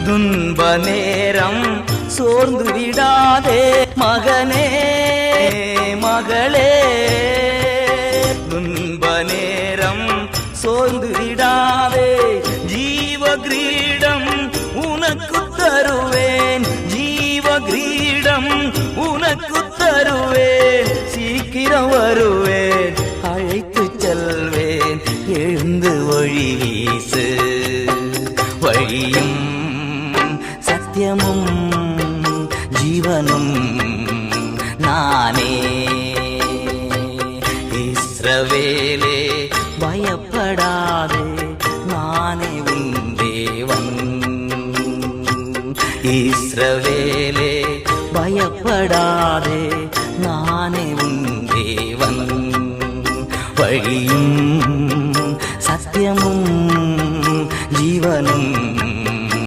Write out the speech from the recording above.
துன்ப நேரம் சோர்ந்து விடாதே மகனே மகளே. துன்ப நேரம் சோர்ந்து விடாதே, ஜீவ கிரீடம் உனக்கு தருவேன், ஜீவ கிரீடம் உனக்கு தருவேன். சீக்கிரம் வருவேன், அழைத்து செல்வேன், எழுந்து ஒளி வீசு. வழியும் சத்தியமும் ஜீவனும் நானே. இஸ்ரவேலே பயப்படாதே, நானே உன் தேவன். இஸ்ரவேலே பயப்படாதே, நானே உன் தேவன். வழியும் சத்தியமும் ஜீவனும்